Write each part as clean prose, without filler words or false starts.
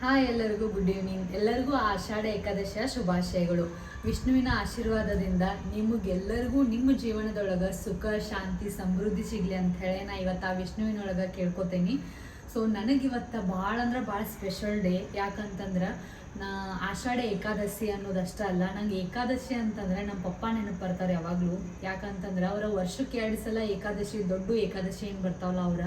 Hi ಎಲ್ಲರಿಗೂ good evening. ಎಲ್ಲರಿಗೂ ಆಷಾಢ ಏಕಾದಶಿಯ ಶುಭಾಶಯಗಳು. ವಿಷ್ಣುವಿನ ಆಶೀರ್ವಾದದಿಂದ ನಿಮಗೆಲ್ಲರಿಗೂ ನಿಮ್ಮ ಜೀವನದೊಳಗೆ ಸುಖ ಶಾಂತಿ ಸಮೃದ್ಧಿ ಸಿಗಲಿ ಅಂತ ಹೇಳಿ ನಾ ಇವತ್ತು ಆ ವಿಷ್ಣುವಿನೊಳಗೆ ಕೇಳ್ಕೊತೀನಿ. ಸೊ ನನಗಿವತ್ತು ಭಾಳ ಅಂದ್ರೆ ಭಾಳ ಸ್ಪೆಷಲ್ ಡೇ. ಯಾಕಂತಂದ್ರೆ ನಾ ಆಷಾಢ ಏಕಾದಶಿ ಅನ್ನೋದಷ್ಟೇ ಅಲ್ಲ, ನಂಗೆ ಏಕಾದಶಿ ಅಂತಂದ್ರೆ ನಮ್ಮ ಪಪ್ಪ ನೆನಪು ಬರ್ತಾರೆ ಯಾವಾಗಲೂ. ಯಾಕಂತಂದ್ರೆ ಅವರ ವರ್ಷಕ್ಕೆ 2 ಸಲ ಏಕಾದಶಿ, ದೊಡ್ಡ ಏಕಾದಶಿ ಏನು ಬರ್ತಾವಲ್ಲ, ಅವರ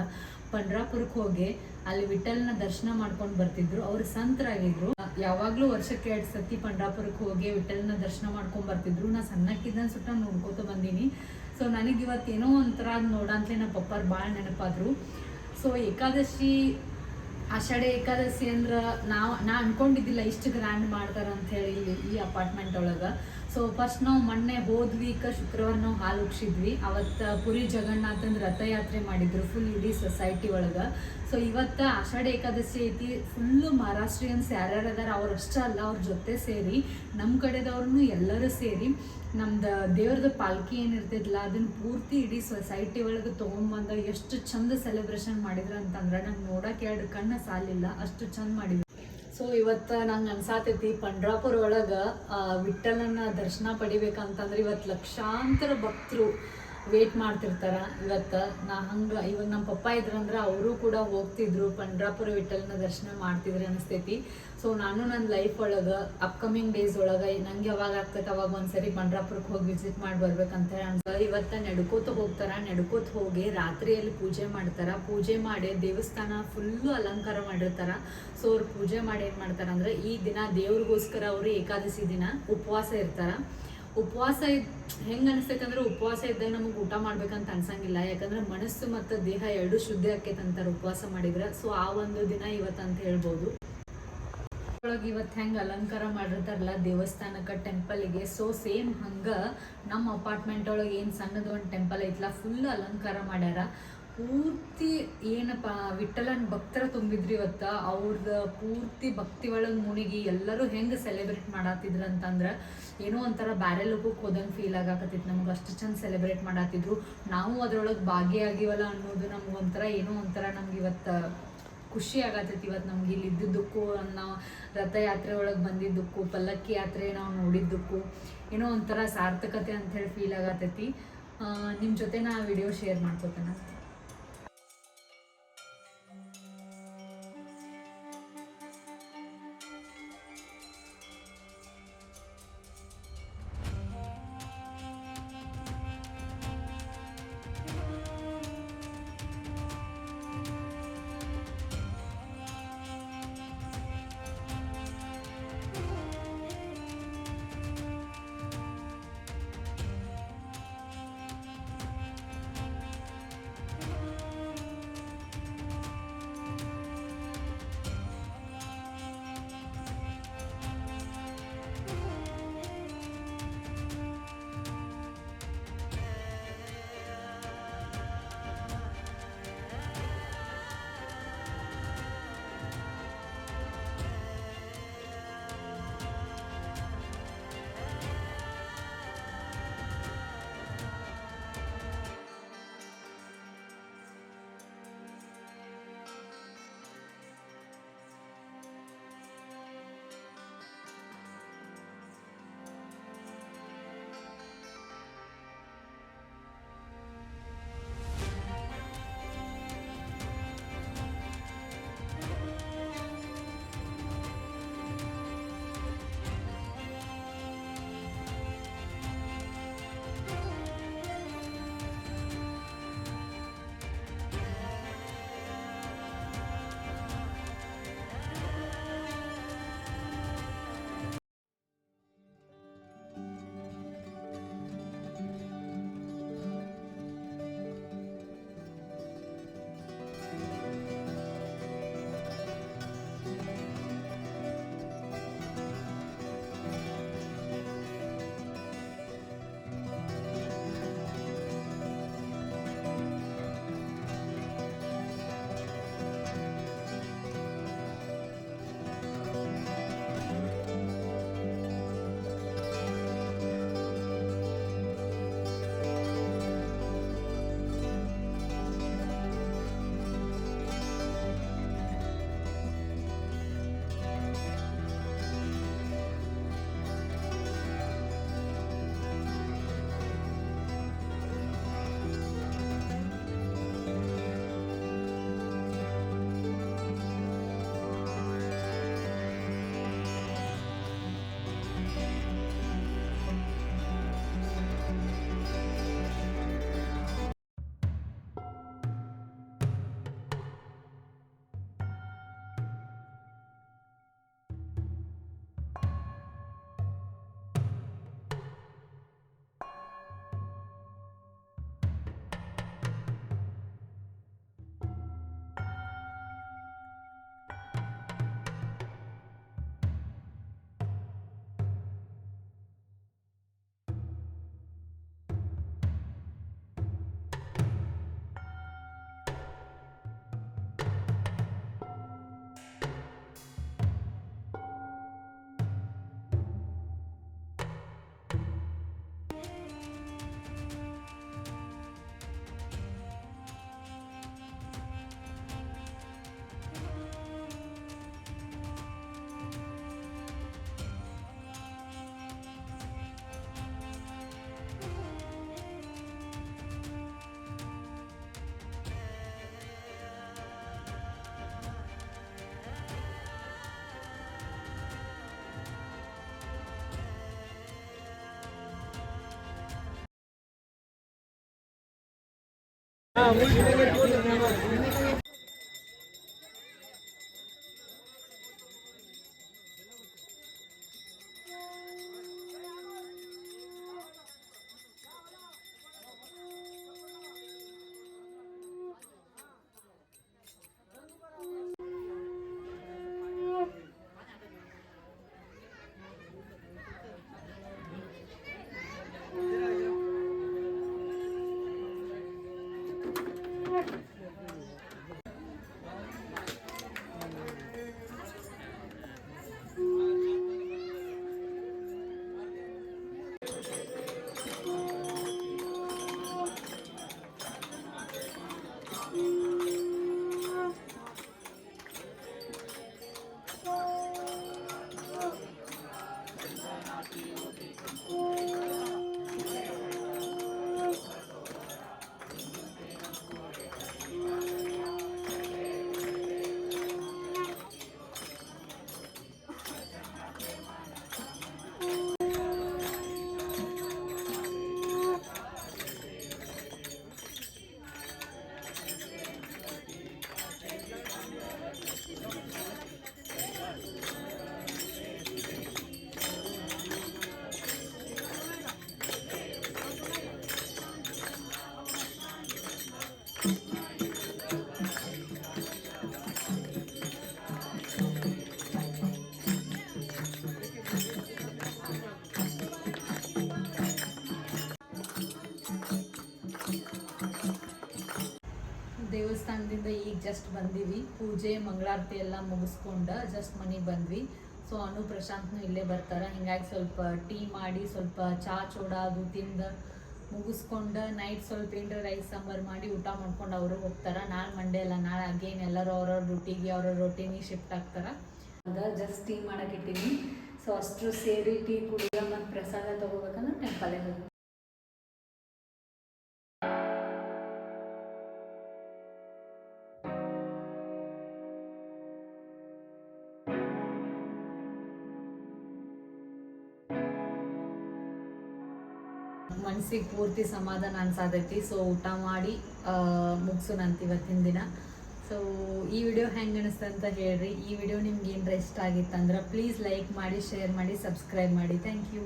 ಪಂಡ್ರಾಪುರಕ್ಕೆ ಹೋಗಿ ಅಲ್ಲಿ ವಿಠಲ್ನ ದರ್ಶನ ಮಾಡ್ಕೊಂಡು ಬರ್ತಿದ್ರು. ಅವ್ರು ಸಂತರಾಗಿದ್ರು. ಯಾವಾಗ್ಲೂ ವರ್ಷಕ್ಕೆ 2 ಸತಿ ಪಂಡ್ರಾಪುರಕ್ಕೆ ಹೋಗಿ ವಿಠಲ್ನ ದರ್ಶನ ಮಾಡ್ಕೊಂಡ್ ಬರ್ತಿದ್ರು. ನಾ ಸಣ್ಣಕ್ಕಿದ್ದಂಗೆ ಸುತ್ತ ನೋಡ್ಕೋತ ಬಂದೀನಿ. ಸೊ ನನಗೆ ಇವತ್ತೇನೋ ಒಂಥರ ನೋಡಂತಲೇ ನಮ್ಮ ಪಪ್ಪಾರು ಭಾಳ ನೆನಪಾದ್ರು. ಸೊ ಏಕಾದಶಿ, ಆಷಾಢ ಏಕಾದಶಿ ಅಂದ್ರೆ ನಾ ಅನ್ಕೊಂಡಿದ್ದಿಲ್ಲ ಇಷ್ಟು ಗ್ರ್ಯಾಂಡ್ ಮಾಡ್ತಾರೆ ಅಂತ ಹೇಳಿ ಈ ಅಪಾರ್ಟ್ಮೆಂಟ್ ಒಳಗೆ. ಸೊ ಫಸ್ಟ್ ನಾವು ಮೊನ್ನೆ ಹೋದ ವೀಕ್ ಶುಕ್ರವಾರ ನಾವು ಹಾಲು ಉಗ್ಸಿದ್ವಿ. ಅವತ್ತು ಪುರಿ ಜಗನ್ನಾಥಂದು ರಥಯಾತ್ರೆ ಮಾಡಿದ್ರು ಫುಲ್ ಇಡೀ ಸೊಸೈಟಿ ಒಳಗೆ. ಸೊ ಇವತ್ತು ಆಷಾಢ ಏಕಾದಶಿ ಐತಿ. ಫುಲ್ಲು ಮಹಾರಾಷ್ಟ್ರೀಯನ್ಸ್ ಯಾರ್ಯಾರು ಅದಾರ ಅವ್ರಷ್ಟೇ ಅಲ್ಲ, ಅವ್ರ ಜೊತೆ ಸೇರಿ ನಮ್ಮ ಕಡೆದವ್ರೂ ಎಲ್ಲರೂ ಸೇರಿ ನಮ್ದು ದೇವ್ರದ್ದು ಪಾಲ್ಕಿ ಏನಿರ್ತಿದ್ಲ ಅದನ್ನ ಪೂರ್ತಿ ಇಡೀ ಸೊಸೈಟಿ ಒಳಗೆ ತೊಗೊಂಡ್ಬಂದ ಎಷ್ಟು ಚಂದ ಸೆಲೆಬ್ರೇಷನ್ ಮಾಡಿದ್ರು ಅಂತಂದ್ರೆ ನಂಗೆ ನೋಡಕ್ಕೆ 2 ಕಣ್ಣು ಸಾಲಿಲ್ಲ, ಅಷ್ಟು ಚಂದ ಮಾಡಿದ್ರು. ಸೊ ಇವತ್ತು ನಂಗೆ ಅನ್ಸಾತೈತಿ ಪಂಡ್ರಾಪುರ ಒಳಗೆ ವಿಠಲನ ದರ್ಶನ ಪಡಿಬೇಕಂತಂದ್ರೆ ಇವತ್ತು ಲಕ್ಷಾಂತರ ಭಕ್ತರು ವೇಟ್ ಮಾಡ್ತಿರ್ತಾರ. ಇವತ್ತು ಇವಾಗ ನಮ್ಮ ಪಪ್ಪ ಇದ್ರಂದ್ರೆ ಅವರು ಕೂಡ ಹೋಗ್ತಿದ್ರು, ಪಂಡ್ರಾಪುರ ವಿಠಲ್ನ ದರ್ಶನ ಮಾಡ್ತಿದ್ರು ಅನಿಸ್ತೈತಿ. ಸೊ ನಾನು ನನ್ನ ಲೈಫ್ ಒಳಗೆ ಅಪ್ಕಮಿಂಗ್ ಡೇಸ್ ಒಳಗೆ ನಂಗೆ ಯಾವಾಗ ಆಗ್ತೈತೆ ಅವಾಗ ಒಂದ್ಸರಿ ಪಂಡ್ರಾಪುರಕ್ಕೆ ಹೋಗಿ ವಿಸಿಟ್ ಮಾಡಿ ಬರ್ಬೇಕಂತ ಅನ್ಸ. ಇವತ್ತು ನಡ್ಕೋತ ಹೋಗ್ತಾರ, ನಡ್ಕೋತ ಹೋಗಿ ರಾತ್ರಿಯಲ್ಲಿ ಪೂಜೆ ಮಾಡ್ತಾರ. ಪೂಜೆ ಮಾಡಿ ದೇವಸ್ಥಾನ ಫುಲ್ಲು ಅಲಂಕಾರ ಮಾಡಿರ್ತಾರ. ಸೊ ಅವ್ರು ಪೂಜೆ ಮಾಡಿ ಏನು ಮಾಡ್ತಾರ ಅಂದ್ರೆ ಈ ದಿನ ದೇವ್ರಿಗೋಸ್ಕರ ಅವರು ಏಕಾದಶಿ ದಿನ ಉಪವಾಸ ಇರ್ತಾರ. ಉಪವಾಸ ಹೆಂಗೆ ಅನಿಸ್ತೈತೆ ಅಂದ್ರೆ ಉಪವಾಸ ಇದ್ದಾಗ ನಮಗೆ ಊಟ ಮಾಡ್ಬೇಕಂತ ಅನ್ಸಂಗಿಲ್ಲ. ಯಾಕಂದ್ರೆ ಮನಸ್ಸು ಮತ್ತು ದೇಹ 2 ಶುದ್ಧಿ ಆಕೈತೆ ಅಂತಾರೆ ಉಪವಾಸ ಮಾಡಿದ್ರೆ. ಸೊ ಆ ಒಂದು ದಿನ ಇವತ್ತು ಅಂತ ಹೇಳ್ಬೋದು. ಒಳಗೆ ಇವತ್ತು ಹೆಂಗೆ ಅಲಂಕಾರ ಮಾಡಿರ್ತಾರಲ್ಲ ದೇವಸ್ಥಾನಕ್ಕೆ, ಟೆಂಪಲ್ಗೆ, ಸೊ ಸೇಮ್ ಹಂಗೆ ನಮ್ಮ ಅಪಾರ್ಟ್ಮೆಂಟ್ ಒಳಗೆ ಏನು ಸಣ್ಣದು ಒಂದು ಟೆಂಪಲ್ ಐತಲ್ಲ ಫುಲ್ ಅಲಂಕಾರ ಮಾಡ್ಯಾರ. ಪೂರ್ತಿ ಏನಪ್ಪ ವಿಠಲನ್ ಭಕ್ತರ ತುಂಬಿದ್ರಿ ಇವತ್ತು. ಅವ್ರದ್ದು ಪೂರ್ತಿ ಭಕ್ತಿ ಒಳಗೆ ಮುಳುಗಿ ಎಲ್ಲರೂ ಹೆಂಗೆ ಸೆಲೆಬ್ರೇಟ್ ಮಾಡತ್ತಿದ್ರು ಅಂತಂದ್ರೆ ಏನೋ ಒಂಥರ ಬ್ಯಾರೆ ಲೋಕಕ್ಕೆ ಹೋದಂಗೆ ಫೀಲ್ ಆಗಕತ್ತಿತ್ತು ನಮ್ಗೆ. ಅಷ್ಟು ಚಂದ ಸೆಲೆಬ್ರೇಟ್ ಮಾಡತ್ತಿದ್ರು. ನಾವು ಅದರೊಳಗೆ ಭಾಗಿಯಾಗಿವಲ್ಲ ಅನ್ನೋದು ನಮ್ಗೊಂಥರ ಏನೋ ಒಂಥರ ನಮ್ಗೆ ಇವತ್ತು ಖುಷಿ ಆಗತ್ತೈತಿ. ಇವತ್ತು ನಮ್ಗೆ ಇಲ್ಲಿ ಇದ್ದಿದ್ದಕ್ಕೂ, ನಾವು ರಥಯಾತ್ರೆ ಒಳಗೆ ಬಂದಿದ್ದಕ್ಕೂ, ಪಲ್ಲಕ್ಕಿ ಯಾತ್ರೆ ನಾವು ನೋಡಿದ್ದಕ್ಕೂ ಏನೋ ಒಂಥರ ಸಾರ್ಥಕತೆ ಅಂಥೇಳಿ ಫೀಲ್ ಆಗತ್ತೈತಿ. ನಿಮ್ಮ ಜೊತೆ ನಾ ವಿಡಿಯೋ ಶೇರ್ ಮಾಡ್ಕೋತೇನೆ. ದೇವಸ್ಥಾನದಿಂದ ಈಗ ಜಸ್ಟ್ ಬಂದೀವಿ. ಪೂಜೆ ಮಂಗಳಾರತಿ ಎಲ್ಲ ಮುಗಿಸ್ಕೊಂಡು ಜಸ್ಟ್ ಮನೆಗೆ ಬಂದ್ವಿ. ಸೊ ಅನು ಪ್ರಶಾಂತ್ನು ಇಲ್ಲೇ ಬರ್ತಾರೆ. ಹಿಂಗಾಗಿ ಸ್ವಲ್ಪ ಟೀ ಮಾಡಿ ಸ್ವಲ್ಪ ಚೋಡ ಅದು ತಿಂದು ಮುಗಿಸ್ಕೊಂಡು ನೈಟ್ ಸ್ವಲ್ಪ ಏನರ ರೈಸ್ ಸಾಂಬಾರು ಮಾಡಿ ಊಟ ಮಾಡ್ಕೊಂಡು ಅವರು ಹೋಗ್ತಾರೆ. ನಾಳೆ ಮಂಡೇ ಅಲ್ಲ, ನಾಳೆ ಅಗೇನ್ ಎಲ್ಲರೂ ಅವ್ರವ್ರ ಡ್ಯೂಟಿಗೆ ಅವ್ರ ರೊಟೀನಿಗೆ ಶಿಫ್ಟ್ ಆಗ್ತಾರೆ. ಅದ ಜಸ್ಟ್ ಟೀ ಮಾಡಕ್ಕಿಟ್ಟಿನಿ. ಸೊ ಅಷ್ಟರು ಸೇರಿ ಟೀ ಕುಡಿಯೋ ಮತ್ತು ಪ್ರಸಾದ ತೊಗೋಬೇಕಂದ್ರೆ ಟೆಂಪಲ್ಗೆ ಹೋಗಿ ಮನಸ್ಸಿಗೆ ಪೂರ್ತಿ ಸಮಾಧಾನ ಅನ್ಸಾದೈತಿ. ಸೊ ಊಟ ಮಾಡಿ ಮುಗಿಸೋಣಂತ ಇವತ್ತಿನ ದಿನ. ಸೊ ಈ ವಿಡಿಯೋ ಹೆಂಗೆ ಅನಿಸ್ತು ಅಂತ ಹೇಳ್ರಿ. ಈ ವಿಡಿಯೋ ನಿಮ್ಗೆ ಏನರ ಇಷ್ಟ ಆಗಿತ್ತಂದ್ರೆ ಪ್ಲೀಸ್ ಲೈಕ್ ಮಾಡಿ, ಶೇರ್ ಮಾಡಿ, ಸಬ್ಸ್ಕ್ರೈಬ್ ಮಾಡಿ. Thank you.